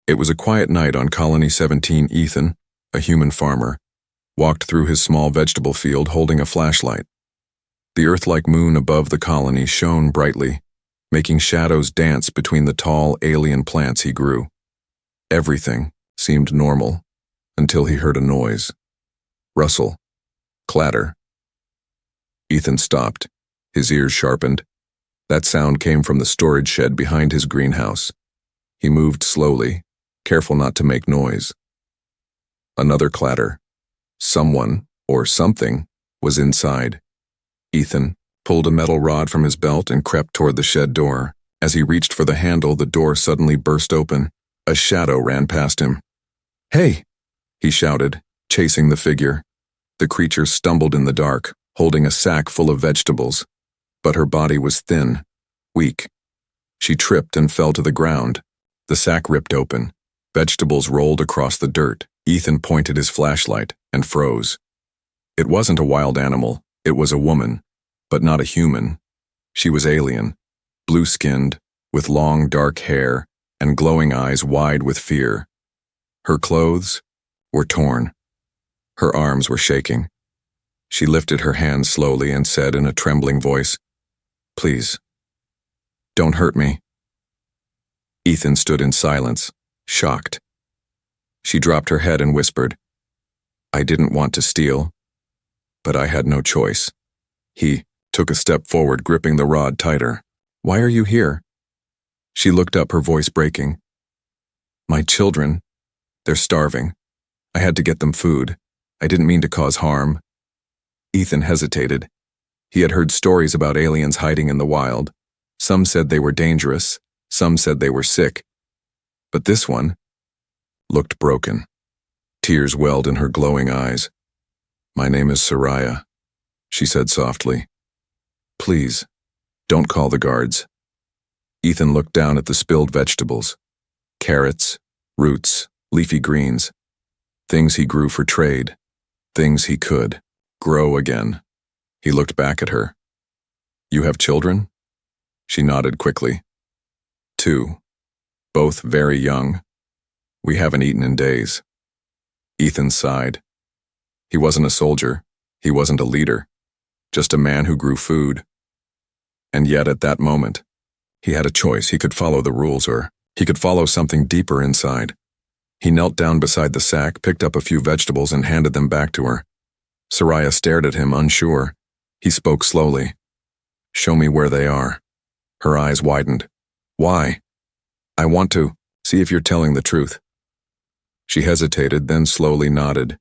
It was a quiet night on Colony 17. Ethan, a human farmer, walked through his small vegetable field holding a flashlight. The Earth-like moon above the colony shone brightly, making shadows dance between the tall alien plants he grew. Everything seemed normal until he heard a noise. Rustle. Clatter. Ethan stopped, his ears sharpened. That sound came from the storage shed behind his greenhouse. He moved slowly, careful not to make noise. Another clatter. Someone, or something, was inside. Ethan pulled a metal rod from his belt and crept toward the shed door. As he reached for the handle, the door suddenly burst open. A shadow ran past him. "Hey!" he shouted, chasing the figure. The creature stumbled in the dark, holding a sack full of vegetables. But her body was thin, weak. She tripped and fell to the ground. The sack ripped open. Vegetables rolled across the dirt. Ethan pointed his flashlight and froze. It wasn't a wild animal. It was a woman, but not a human. She was alien, blue-skinned, with long dark hair and glowing eyes wide with fear. Her clothes were torn. Her arms were shaking. She lifted her hands slowly and said in a trembling voice, "Please, don't hurt me." Ethan stood in silence, shocked. She dropped her head and whispered, "I didn't want to steal, but I had no choice." He took a step forward, gripping the rod tighter. "Why are you here?" She looked up, her voice breaking. "My children, they're starving. I had to get them food. I didn't mean to cause harm." Ethan hesitated. He had heard stories about aliens hiding in the wild. Some said they were dangerous, some said they were sick. But this one looked broken. Tears welled in her glowing eyes. "My name is Soraya," she said softly. "Please, don't call the guards." Ethan looked down at the spilled vegetables. Carrots, roots, leafy greens. Things he grew for trade. Things he could grow again. He looked back at her. "You have children?" She nodded quickly. "2. Both very young. We haven't eaten in days." Ethan sighed. He wasn't a soldier. He wasn't a leader. Just a man who grew food. And yet at that moment, he had a choice. He could follow the rules, or he could follow something deeper inside. He knelt down beside the sack, picked up a few vegetables, and handed them back to her. Soraya stared at him, unsure. He spoke slowly. "Show me where they are." Her eyes widened. "Why?" "I want to see if you're telling the truth." She hesitated, then slowly nodded.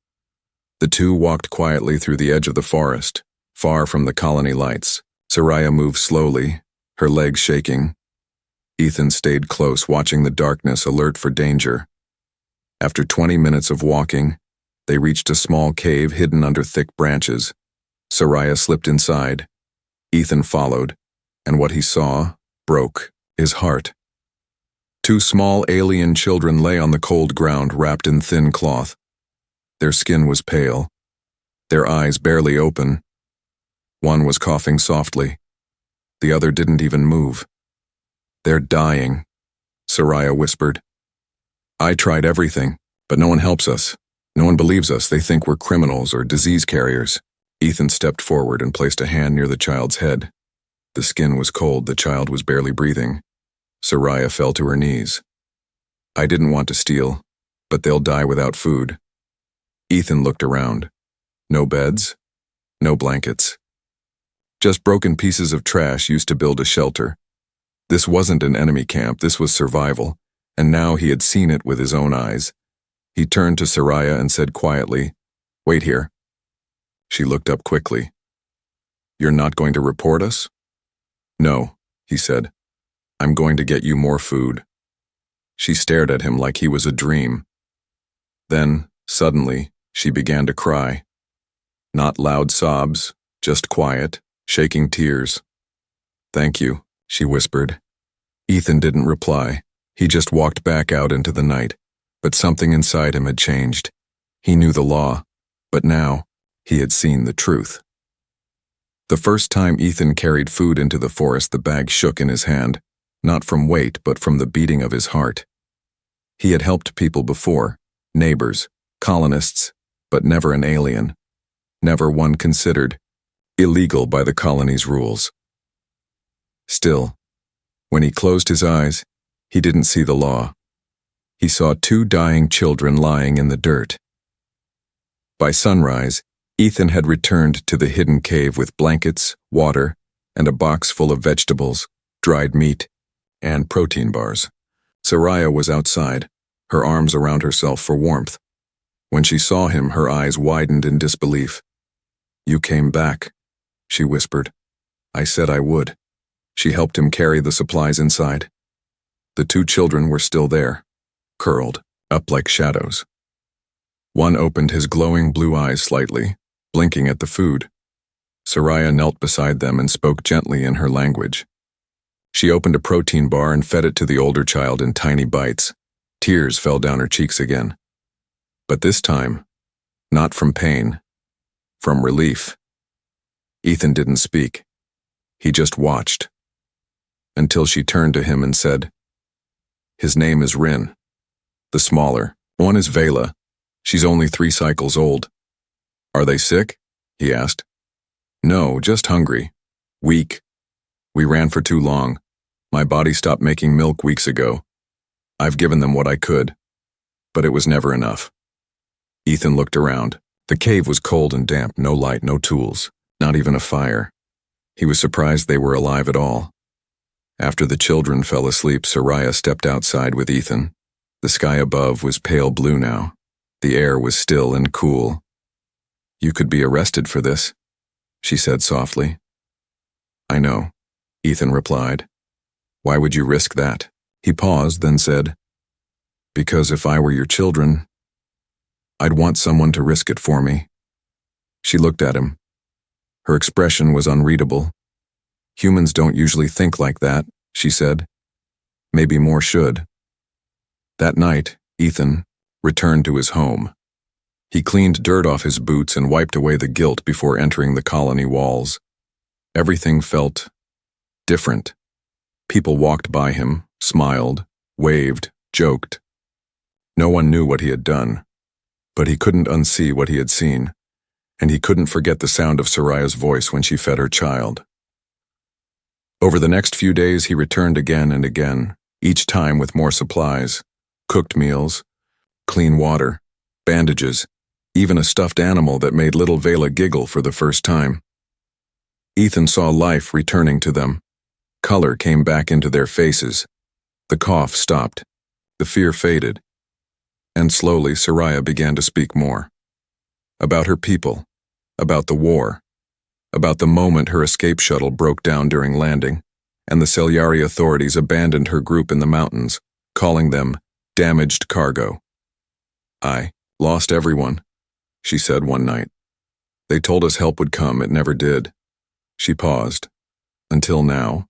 The two walked quietly through the edge of the forest, far from the colony lights. Soraya moved slowly, her legs shaking. Ethan stayed close, watching the darkness, alert for danger. After 20 minutes of walking, they reached a small cave hidden under thick branches. Soraya slipped inside. Ethan followed, and what he saw broke his heart. 2 small alien children lay on the cold ground, wrapped in thin cloth. Their skin was pale, their eyes barely open. One was coughing softly. The other didn't even move. "They're dying," Soraya whispered. "I tried everything, but no one helps us. No one believes us. They think we're criminals or disease carriers." Ethan stepped forward and placed a hand near the child's head. The skin was cold, the child was barely breathing. Soraya fell to her knees. "I didn't want to steal, but they'll die without food." Ethan looked around. No beds, no blankets. Just broken pieces of trash used to build a shelter. This wasn't an enemy camp, this was survival, and now he had seen it with his own eyes. He turned to Soraya and said quietly, "Wait here." She looked up quickly. "You're not going to report us?" "No," he said. "I'm going to get you more food." She stared at him like he was a dream. Then, suddenly, she began to cry. Not loud sobs, just quiet, shaking tears. "Thank you," she whispered. Ethan didn't reply. He just walked back out into the night. But something inside him had changed. He knew the law, but now he had seen the truth. The first time Ethan carried food into the forest, the bag shook in his hand, not from weight but from the beating of his heart. He had helped people before, neighbors, colonists, but never an alien. Never one considered illegal by the colony's rules. Still, when he closed his eyes, he didn't see the law. He saw 2 dying children lying in the dirt. By sunrise, Ethan had returned to the hidden cave with blankets, water, and a box full of vegetables, dried meat, and protein bars. Soraya was outside, her arms around herself for warmth. When she saw him, her eyes widened in disbelief. "You came back," she whispered. "I said I would." She helped him carry the supplies inside. The 2 children were still there, curled up like shadows. One opened his glowing blue eyes slightly, blinking at the food. Soraya knelt beside them and spoke gently in her language. She opened a protein bar and fed it to the older child in tiny bites. Tears fell down her cheeks again. But this time, not from pain, from relief. Ethan didn't speak. He just watched. Until she turned to him and said, "His name is Rin. The smaller one is Vela. She's only 3 cycles old." "Are they sick?" he asked. "No, just hungry. Weak. We ran for too long. My body stopped making milk weeks ago. I've given them what I could, but it was never enough." Ethan looked around. The cave was cold and damp, no light, no tools, not even a fire. He was surprised they were alive at all. After the children fell asleep, Soraya stepped outside with Ethan. The sky above was pale blue now. The air was still and cool. "You could be arrested for this," she said softly. "I know," Ethan replied. "Why would you risk that?" He paused, then said, "Because if I were your children, I'd want someone to risk it for me." She looked at him. Her expression was unreadable. "Humans don't usually think like that," she said. "Maybe more should." That night, Ethan returned to his home. He cleaned dirt off his boots and wiped away the guilt before entering the colony walls. Everything felt different. People walked by him, smiled, waved, joked. No one knew what he had done, but he couldn't unsee what he had seen, and he couldn't forget the sound of Soraya's voice when she fed her child. Over the next few days, he returned again and again, each time with more supplies, cooked meals, clean water, bandages, even a stuffed animal that made little Vela giggle for the first time. Ethan saw life returning to them. Color came back into their faces. The cough stopped. The fear faded. And slowly Soraya began to speak more. About her people, about the war, about the moment her escape shuttle broke down during landing, and the Celyari authorities abandoned her group in the mountains, calling them damaged cargo. "I lost everyone," she said one night. "They told us help would come, it never did." She paused. "Until now."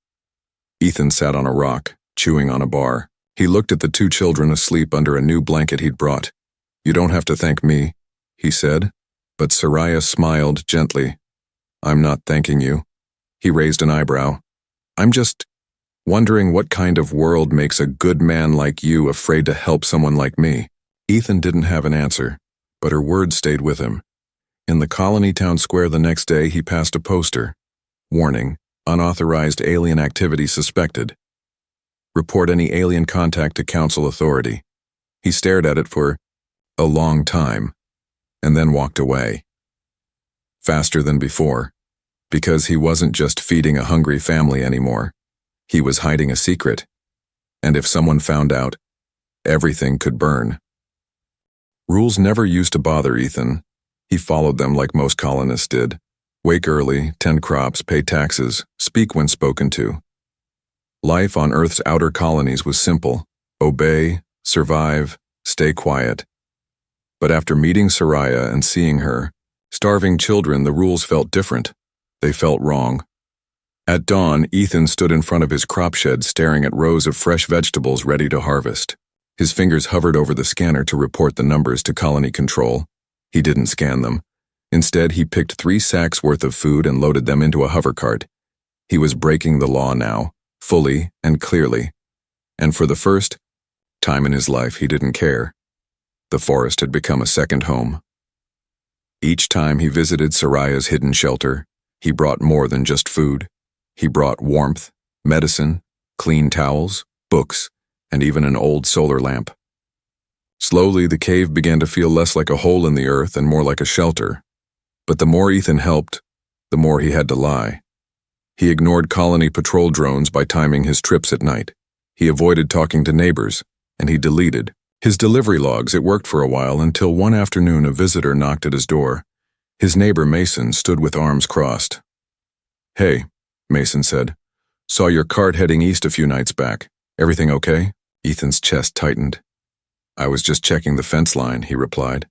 Ethan sat on a rock, chewing on a bar. He looked at the 2 children asleep under a new blanket he'd brought. "You don't have to thank me," he said, but Soraya smiled gently. "I'm not thanking you." He raised an eyebrow. "I'm just wondering what kind of world makes a good man like you afraid to help someone like me." Ethan didn't have an answer, but her words stayed with him. In the colony town square the next day, he passed a poster. Warning, unauthorized alien activity suspected. Report any alien contact to council authority. He stared at it for a long time, and then walked away. Faster than before, because he wasn't just feeding a hungry family anymore. He was hiding a secret, and if someone found out, everything could burn. Rules never used to bother Ethan. He followed them like most colonists did. Wake early, tend crops, pay taxes, speak when spoken to. Life on Earth's outer colonies was simple: obey, survive, stay quiet. But after meeting Soraya and seeing her, starving children, the rules felt different. They felt wrong. At dawn, Ethan stood in front of his crop shed staring at rows of fresh vegetables ready to harvest. His fingers hovered over the scanner to report the numbers to colony control. He didn't scan them. Instead, he picked 3 sacks worth of food and loaded them into a hover cart. He was breaking the law now, fully and clearly. And for the first, Time in his life, he didn't care. The forest had become a second home. Each time he visited Soraya's hidden shelter, he brought more than just food. He brought warmth, medicine, clean towels, books, and even an old solar lamp. Slowly, the cave began to feel less like a hole in the earth and more like a shelter. But the more Ethan helped, the more he had to lie. He ignored colony patrol drones by timing his trips at night. He avoided talking to neighbors, and he deleted his delivery logs. It worked for a while until one afternoon a visitor knocked at his door. His neighbor Mason stood with arms crossed. "Hey," Mason said. "Saw your cart heading east a few nights back. Everything okay?" Ethan's chest tightened. "I was just checking the fence line," he replied.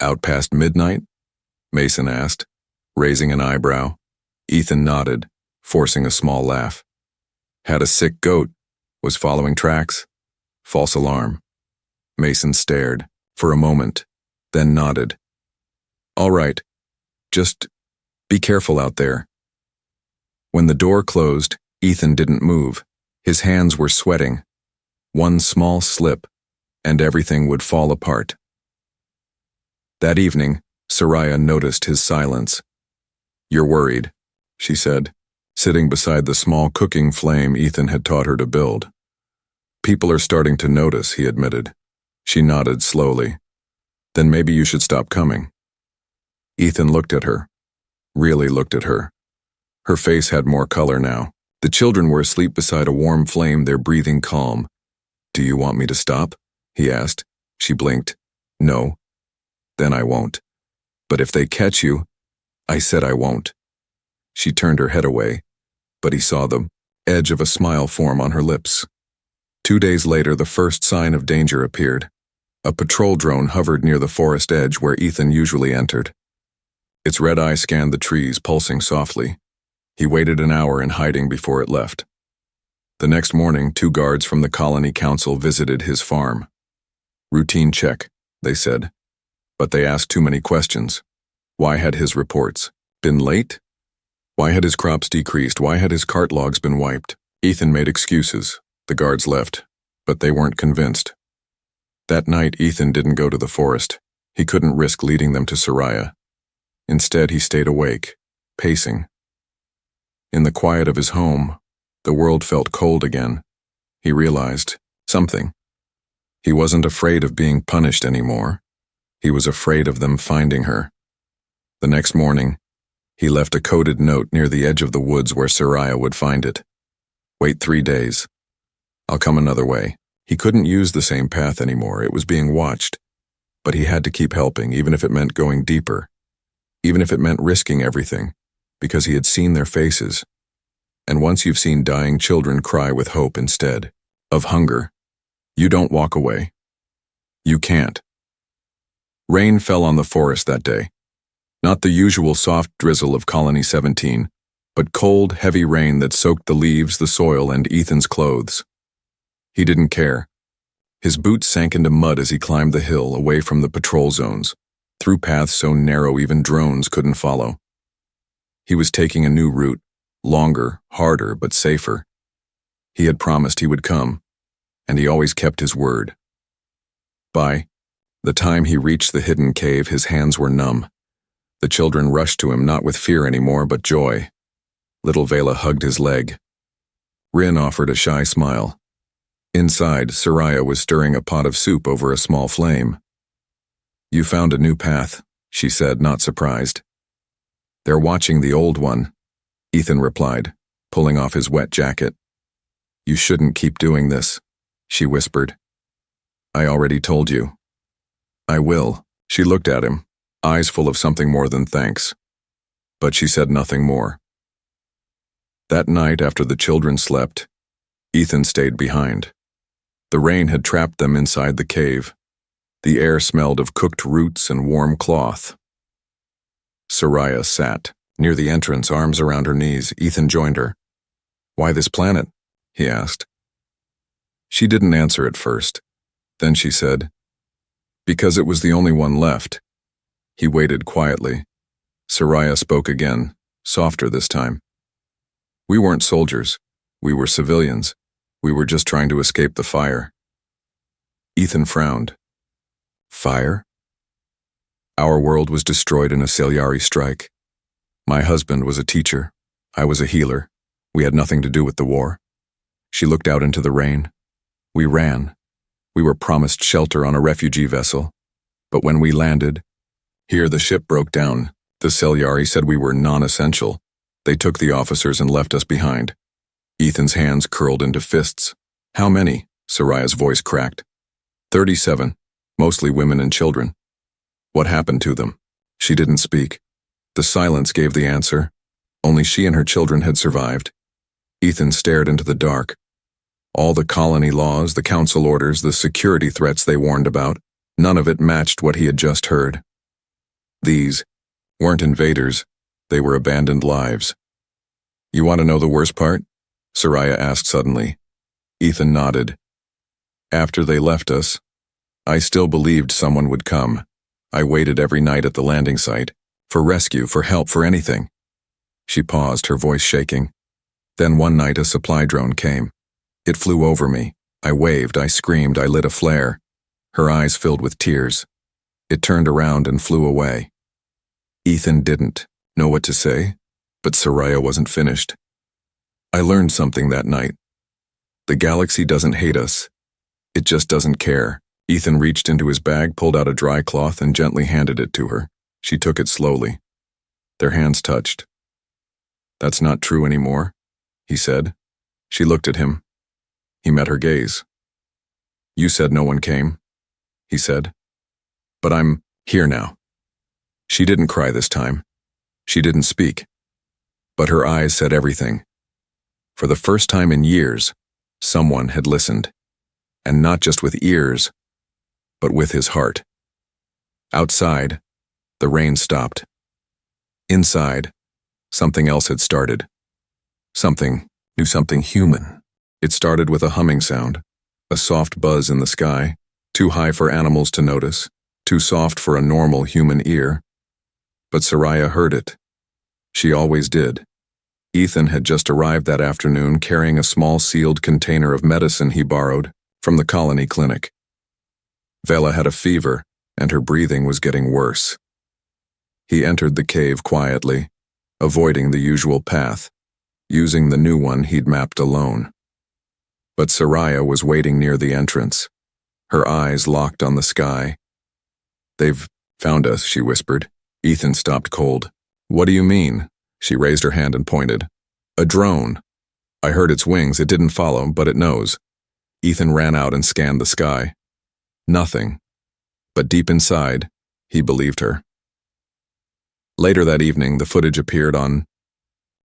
"Out past midnight?" Mason asked, raising an eyebrow. Ethan nodded, forcing a small laugh. "Had a sick goat. Was following tracks. False alarm." Mason stared for a moment, then nodded. "All right. Just be careful out there." When the door closed, Ethan didn't move. His hands were sweating. One small slip, and everything would fall apart. That evening, Soraya noticed his silence. "You're worried," she said, sitting beside the small cooking flame Ethan had taught her to build. "People are starting to notice," he admitted. She nodded slowly. "Then maybe you should stop coming." Ethan looked at her, really looked at her. Her face had more color now. The children were asleep beside a warm flame, their breathing calm. "Do you want me to stop?" he asked. She blinked. "No." "Then I won't. But if they catch you..." "I said I won't." She turned her head away, but he saw the edge of a smile form on her lips. 2 days later, the first sign of danger appeared. A patrol drone hovered near the forest edge where Ethan usually entered. Its red eye scanned the trees, pulsing softly. He waited an hour in hiding before it left. The next morning, 2 guards from the colony council visited his farm. "Routine check," they said. But they asked too many questions. Why had his reports been late? Why had his crops decreased? Why had his cart logs been wiped? Ethan made excuses. The guards left, but they weren't convinced. That night, Ethan didn't go to the forest. He couldn't risk leading them to Soraya. Instead, he stayed awake, pacing. In the quiet of his home, the world felt cold again. He realized something. He wasn't afraid of being punished anymore. He was afraid of them finding her. The next morning, he left a coded note near the edge of the woods where Soraya would find it. "Wait 3 days. I'll come another way." He couldn't use the same path anymore. It was being watched. But he had to keep helping, even if it meant going deeper. Even if it meant risking everything, because he had seen their faces. And once you've seen dying children cry with hope instead of hunger, you don't walk away. You can't. Rain fell on the forest that day. Not the usual soft drizzle of Colony 17, but cold, heavy rain that soaked the leaves, the soil, and Ethan's clothes. He didn't care. His boots sank into mud as he climbed the hill away from the patrol zones, through paths so narrow even drones couldn't follow. He was taking a new route, longer, harder, but safer. He had promised he would come, and he always kept his word. By the time he reached the hidden cave, his hands were numb. The children rushed to him, not with fear anymore, but joy. Little Vela hugged his leg. Rin offered a shy smile. Inside, Soraya was stirring a pot of soup over a small flame. "You found a new path," she said, not surprised. "They're watching the old one," Ethan replied, pulling off his wet jacket. "You shouldn't keep doing this," she whispered. "I already told you." "I will." She looked at him, eyes full of something more than thanks. But she said nothing more. That night, after the children slept, Ethan stayed behind. The rain had trapped them inside the cave. The air smelled of cooked roots and warm cloth. Soraya sat near the entrance, arms around her knees. Ethan joined her. "Why this planet?" he asked. She didn't answer at first. Then she said, "Because it was the only one left." He waited quietly. Soraya spoke again, softer this time. "We weren't soldiers. We were civilians. We were just trying to escape the fire." Ethan frowned. Fire? Our world was destroyed in a Ciliary strike. My husband was a teacher. I was a healer. We had nothing to do with the war. She looked out into the rain. We ran. We were promised shelter on a refugee vessel. But when we landed, here the ship broke down. The Ciliary said we were non-essential. They took the officers and left us behind. Ethan's hands curled into fists. How many? Soraya's voice cracked. 37, mostly women and children. What happened to them? She didn't speak. The silence gave the answer. Only she and her children had survived. Ethan stared into the dark. All the colony laws, the council orders, the security threats they warned about, none of it matched what he had just heard. These weren't invaders. They were abandoned lives. You want to know the worst part? Soraya asked suddenly. Ethan nodded. After they left us, I still believed someone would come. I waited every night at the landing site, for rescue, for help, for anything. She paused, her voice shaking. Then one night a supply drone came. It flew over me. I waved, I screamed, I lit a flare. Her eyes filled with tears. It turned around and flew away. Ethan didn't know what to say, but Soraya wasn't finished. I learned something that night. The galaxy doesn't hate us. It just doesn't care. Ethan reached into his bag, pulled out a dry cloth, and gently handed it to her. She took it slowly. Their hands touched. That's not true anymore, he said. She looked at him. He met her gaze. You said no one came, he said. But I'm here now. She didn't cry this time. She didn't speak. But her eyes said everything. For the first time in years, someone had listened. And not just with ears, but with his heart. Outside, the rain stopped. Inside, something else had started. Something human. It started with a humming sound, a soft buzz in the sky, too high for animals to notice, too soft for a normal human ear. But Soraya heard it. She always did. Ethan had just arrived that afternoon carrying a small sealed container of medicine he borrowed from the colony clinic. Vela had a fever, and her breathing was getting worse. He entered the cave quietly, avoiding the usual path, using the new one he'd mapped alone. But Soraya was waiting near the entrance, her eyes locked on the sky. They've found us, she whispered. Ethan stopped cold. What do you mean? She raised her hand and pointed. A drone. I heard its wings. It didn't follow, but it knows. Ethan ran out and scanned the sky. Nothing. But deep inside, he believed her. Later that evening, the footage appeared on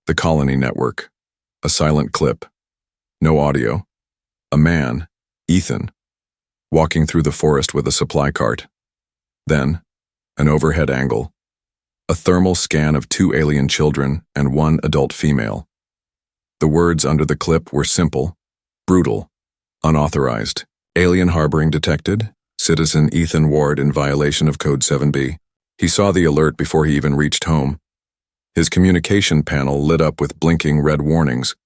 the colony network. A silent clip. No audio. A man, Ethan, walking through the forest with a supply cart. Then, an overhead angle. A thermal scan of 2 alien children and 1 adult female. The words under the clip were simple, brutal, unauthorized. Alien harboring detected. Citizen Ethan Ward in violation of Code 7B. He saw the alert before he even reached home. His communication panel lit up with blinking red warnings.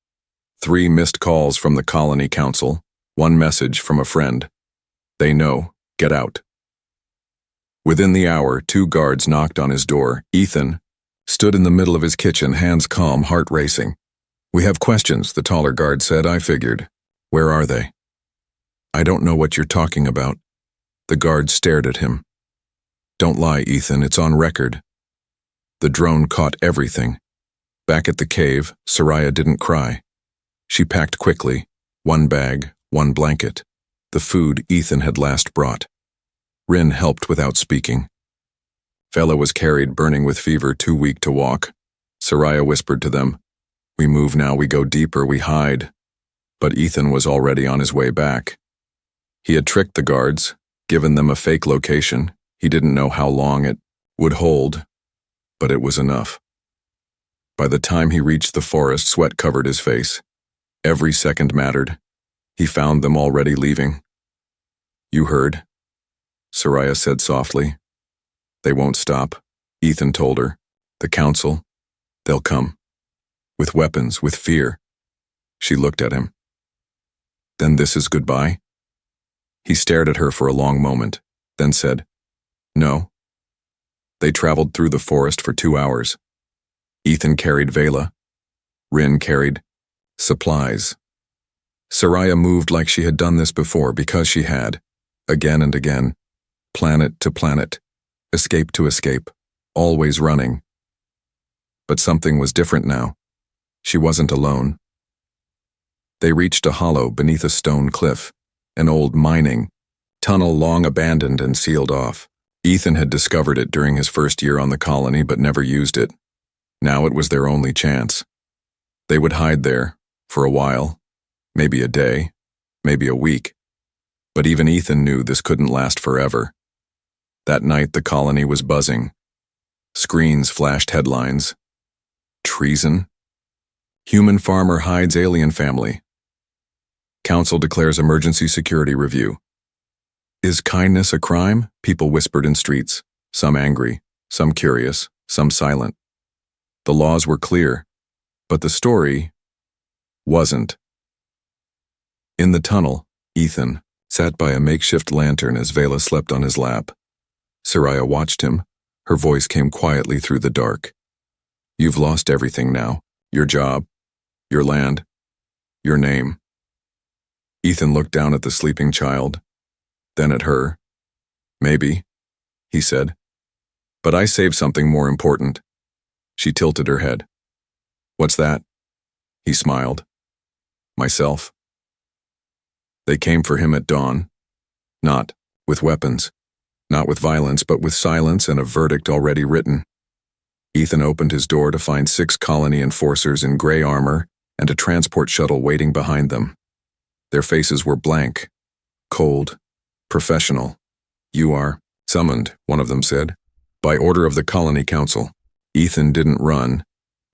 3 missed calls from the Colony Council, 1 message from a friend. They know. Get out. Within the hour, 2 guards knocked on his door. Ethan stood in the middle of his kitchen, hands calm, heart racing. We have questions, the taller guard said. I figured. Where are they? I don't know what you're talking about. The guard stared at him. Don't lie, Ethan, it's on record. The drone caught everything. Back at the cave, Soraya didn't cry. She packed quickly, 1 bag, 1 blanket, the food Ethan had last brought. Rin helped without speaking. Vela was carried, burning with fever, too weak to walk. Soraya whispered to them, We move now, we go deeper, we hide. But Ethan was already on his way back. He had tricked the guards, given them a fake location. He didn't know how long it would hold, but it was enough. By the time he reached the forest, sweat covered his face. Every second mattered. He found them already leaving. You heard, Soraya said softly. They won't stop, Ethan told her. The council, they'll come. With weapons, with fear. She looked at him. Then this is goodbye? He stared at her for a long moment, then said, "No." They traveled through the forest for 2 hours. Ethan carried Vela. Rin carried supplies. Soraya moved like she had done this before because she had, again and again, planet to planet, escape to escape, always running. But something was different now. She wasn't alone. They reached a hollow beneath a stone cliff, an old mining tunnel long abandoned and sealed off. Ethan had discovered it during his first year on the colony but never used it. Now it was their only chance. They would hide there, for a while, maybe a day, maybe a week. But even Ethan knew this couldn't last forever. That night the colony was buzzing. Screens flashed headlines. Treason? Human farmer hides alien family. Council declares emergency security review. Is kindness a crime? People whispered in streets, some angry, some curious, some silent. The laws were clear, but the story wasn't. In the tunnel, Ethan sat by a makeshift lantern as Vela slept on his lap. Soraya watched him. Her voice came quietly through the dark. You've lost everything now. Your job, your land, your name. Ethan looked down at the sleeping child, then at her. Maybe, he said. But I saved something more important. She tilted her head. What's that? He smiled. Myself. They came for him at dawn. Not with weapons. Not with violence, but with silence and a verdict already written. Ethan opened his door to find 6 colony enforcers in gray armor and a transport shuttle waiting behind them. Their faces were blank, cold, professional. You are summoned, one of them said, by order of the colony council. Ethan didn't run.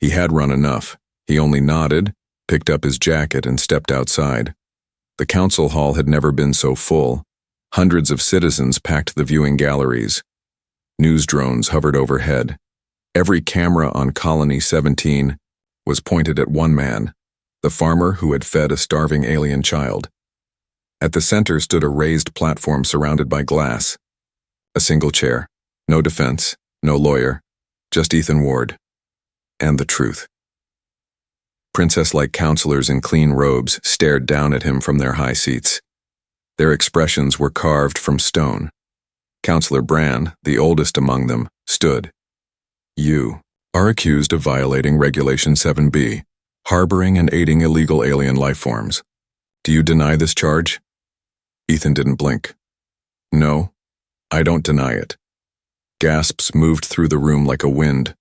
He had run enough. He only nodded, picked up his jacket, and stepped outside. The council hall had never been so full. Hundreds of citizens packed the viewing galleries. News drones hovered overhead. Every camera on Colony 17 was pointed at one man, the farmer who had fed a starving alien child. At the center stood a raised platform surrounded by glass. A single chair. No defense, no lawyer, just Ethan Ward. And the truth. Princess-like counselors in clean robes stared down at him from their high seats. Their expressions were carved from stone. Counselor Bran, the oldest among them, stood. You are accused of violating Regulation 7B, harboring and aiding illegal alien life forms. Do you deny this charge? Ethan didn't blink. No, I don't deny it. Gasps moved through the room like a wind.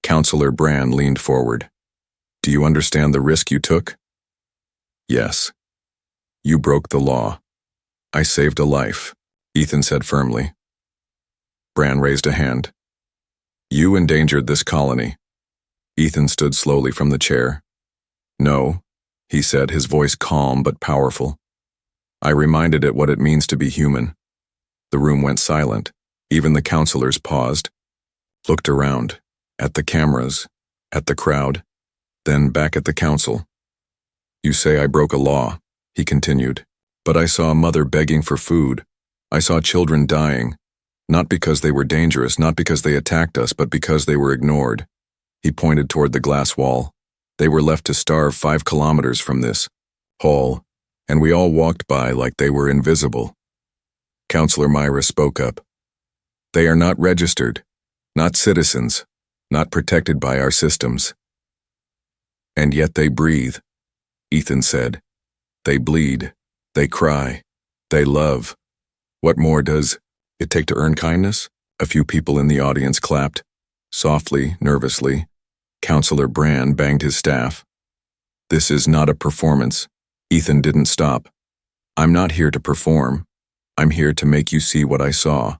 Counselor Bran leaned forward. Do you understand the risk you took? Yes. You broke the law. I saved a life, Ethan said firmly. Bran raised a hand. You endangered this colony. Ethan stood slowly from the chair. No, he said, his voice calm but powerful. I reminded it what it means to be human. The room went silent. Even the counselors paused, looked around, at the cameras, at the crowd, then back at the council. You say I broke a law, he continued, but I saw a mother begging for food. I saw children dying, not because they were dangerous, not because they attacked us, but because they were ignored. He pointed toward the glass wall. They were left to starve 5 kilometers from this hall, and we all walked by like they were invisible. Counselor Myra spoke up. They are not registered, not citizens, not protected by our systems. And yet they breathe, Ethan said. They bleed, they cry, they love. What more does it take to earn kindness? A few people in the audience clapped. Softly, nervously, Counselor Bran banged his staff. This is not a performance. Ethan didn't stop. I'm not here to perform. I'm here to make you see what I saw.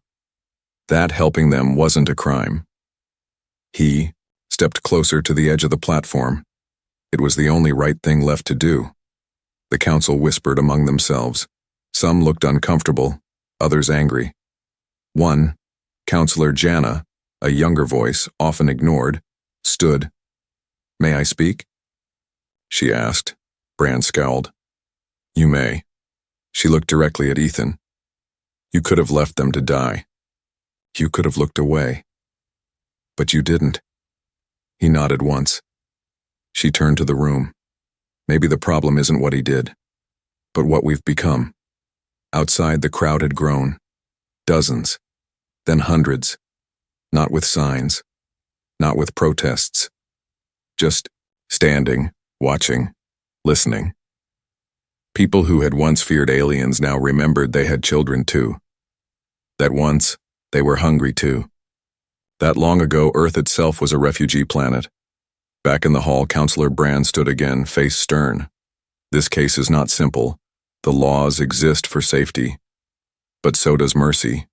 That helping them wasn't a crime. He stepped closer to the edge of the platform. It was the only right thing left to do. The council whispered among themselves. Some looked uncomfortable, others angry. One, Counselor Jana, a younger voice, often ignored, stood. May I speak? She asked. Bran scowled. You may. She looked directly at Ethan. You could have left them to die. You could have looked away. But you didn't. He nodded once. She turned to the room. Maybe the problem isn't what he did, but what we've become. Outside, the crowd had grown. Dozens. Then hundreds. Not with signs. Not with protests. Just standing, watching, listening. People who had once feared aliens now remembered they had children too. That once, they were hungry too. That long ago, Earth itself was a refugee planet. Back in the hall, Counselor Brand stood again, face stern. This case is not simple. The laws exist for safety. But so does mercy.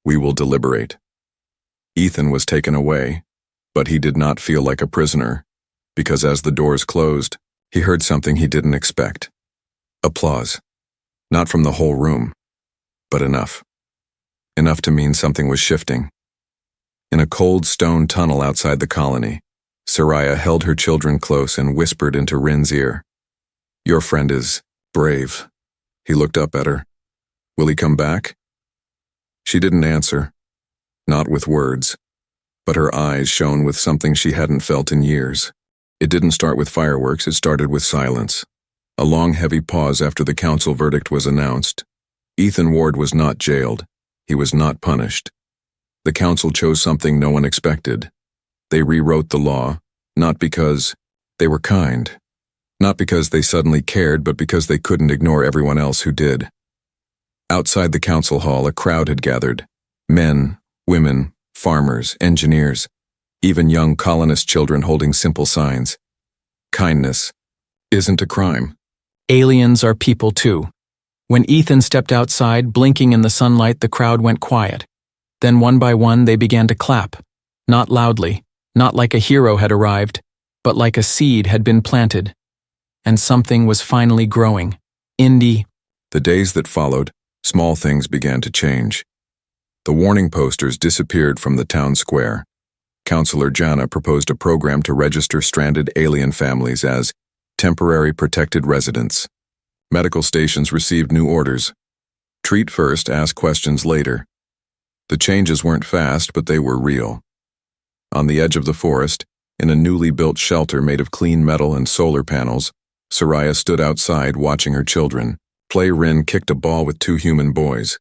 We will deliberate. Ethan was taken away, but he did not feel like a prisoner, because as the doors closed, he heard something he didn't expect. Applause. Not from the whole room, but enough. Enough to mean something was shifting. In a cold stone tunnel outside the colony, Soraya held her children close and whispered into Rin's ear. Your friend is brave. He looked up at her. Will he come back? She didn't answer. Not with words, but her eyes shone with something she hadn't felt in years. It didn't start with fireworks, it started with silence. A long, heavy pause after the council verdict was announced. Ethan Ward was not jailed. He was not punished. The council chose something no one expected. They rewrote the law, not because they were kind, not because they suddenly cared, but because they couldn't ignore everyone else who did. Outside the council hall, a crowd had gathered. Men, women, farmers, engineers, even young colonist children holding simple signs. Kindness isn't a crime. Aliens are people too. When Ethan stepped outside, blinking in the sunlight, the crowd went quiet. Then one by one they began to clap. Not loudly, not like a hero had arrived, but like a seed had been planted. And something was finally growing. The days that followed, small things began to change. The warning posters disappeared from the town square. Counselor Jana proposed a program to register stranded alien families as temporary protected residents. Medical stations received new orders. Treat first, ask questions later. The changes weren't fast, but they were real. On the edge of the forest, in a newly built shelter made of clean metal and solar panels, Soraya stood outside watching her children. Rin kicked a ball with two human boys.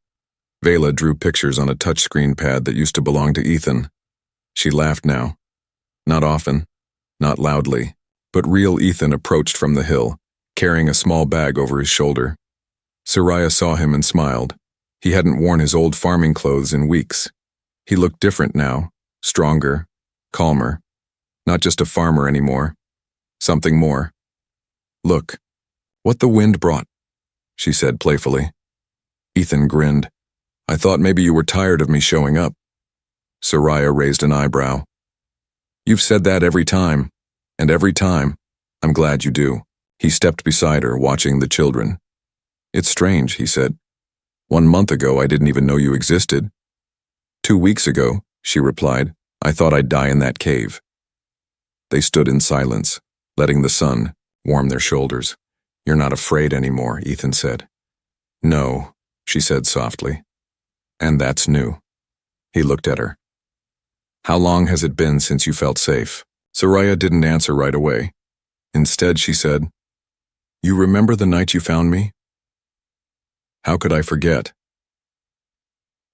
Vela drew pictures on a touchscreen pad that used to belong to Ethan. She laughed now. Not often, not loudly, but real Ethan approached from the hill, carrying a small bag over his shoulder. Soraya saw him and smiled. He hadn't worn his old farming clothes in weeks. He looked different now, stronger, calmer. Not just a farmer anymore. Something more. Look, what the wind brought, she said playfully. Ethan grinned. I thought maybe you were tired of me showing up. Soraya raised an eyebrow. You've said that every time, and every time, I'm glad you do. He stepped beside her, watching the children. It's strange, he said. 1 month ago, I didn't even know you existed. 2 weeks ago, she replied, I thought I'd die in that cave. They stood in silence, letting the sun warm their shoulders. You're not afraid anymore, Ethan said. No, she said softly. And that's new. He looked at her. How long has it been since you felt safe? Soraya didn't answer right away. Instead, she said, You remember the night you found me? How could I forget?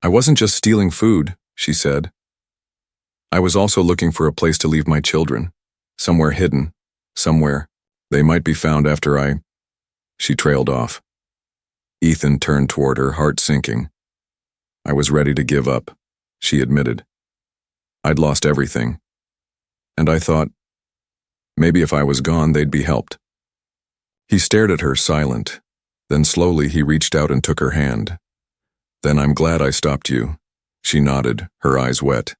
I wasn't just stealing food, she said. I was also looking for a place to leave my children. Somewhere hidden. Somewhere. They might be found after I... She trailed off. Ethan turned toward her, heart sinking. I was ready to give up, she admitted. I'd lost everything. And I thought, maybe if I was gone, they'd be helped. He stared at her, silent. Then slowly he reached out and took her hand. Then I'm glad I stopped you. She nodded, her eyes wet.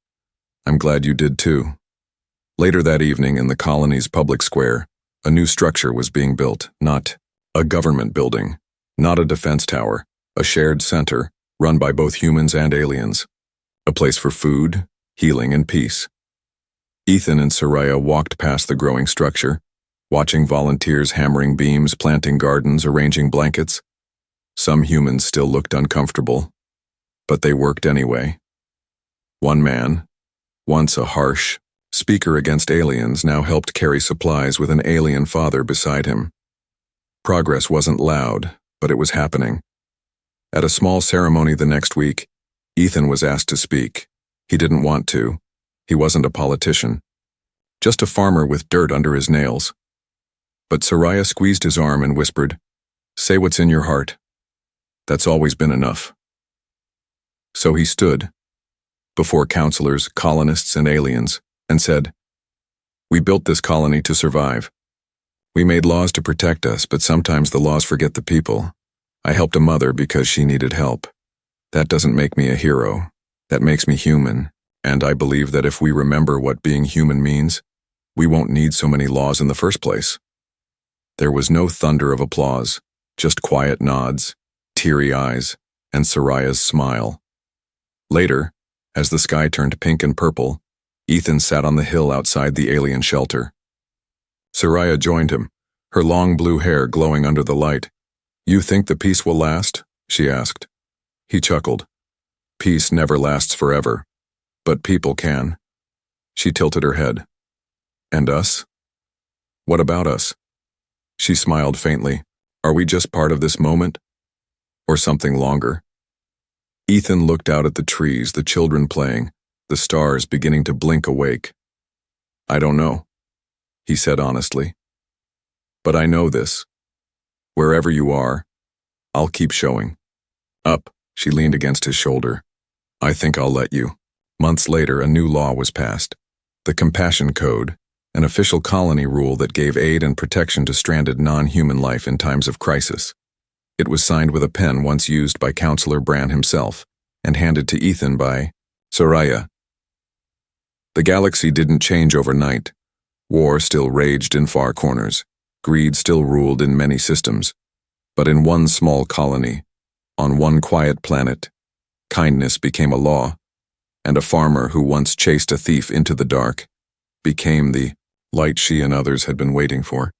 I'm glad you did too. Later that evening in the colony's public square, a new structure was being built, not a government building, not a defense tower, a shared center run by both humans and aliens. A place for food, healing, and peace. Ethan and Soraya walked past the growing structure, watching volunteers hammering beams, planting gardens, arranging blankets. Some humans still looked uncomfortable. But they worked anyway. One man, once a harsh speaker against aliens, now helped carry supplies with an alien father beside him. Progress wasn't loud, but it was happening. At a small ceremony the next week, Ethan was asked to speak. He didn't want to. He wasn't a politician. Just a farmer with dirt under his nails. But Soraya squeezed his arm and whispered, "Say what's in your heart. That's always been enough." So he stood, before counselors, colonists, and aliens, and said, "We built this colony to survive. We made laws to protect us, but sometimes the laws forget the people. I helped a mother because she needed help. That doesn't make me a hero. That makes me human, and I believe that if we remember what being human means, we won't need so many laws in the first place." There was no thunder of applause, just quiet nods, teary eyes, and Soraya's smile. Later, as the sky turned pink and purple, Ethan sat on the hill outside the alien shelter. Soraya joined him, her long blue hair glowing under the light. "You think the peace will last?" she asked. He chuckled. "Peace never lasts forever, but people can." She tilted her head. "And us? What about us?" She smiled faintly. "Are we just part of this moment? Or something longer?" Ethan looked out at the trees, the children playing, the stars beginning to blink awake. "I don't know," he said honestly. "But I know this. Wherever you are, I'll keep showing up." She leaned against his shoulder. "I think I'll let you." Months later, a new law was passed. The Compassion Code, an official colony rule that gave aid and protection to stranded non-human life in times of crisis. It was signed with a pen once used by Counselor Bran himself, and handed to Ethan by Soraya. The galaxy didn't change overnight. War still raged in far corners. Greed still ruled in many systems. But in one small colony, on one quiet planet, kindness became a law, and a farmer who once chased a thief into the dark became the light she and others had been waiting for.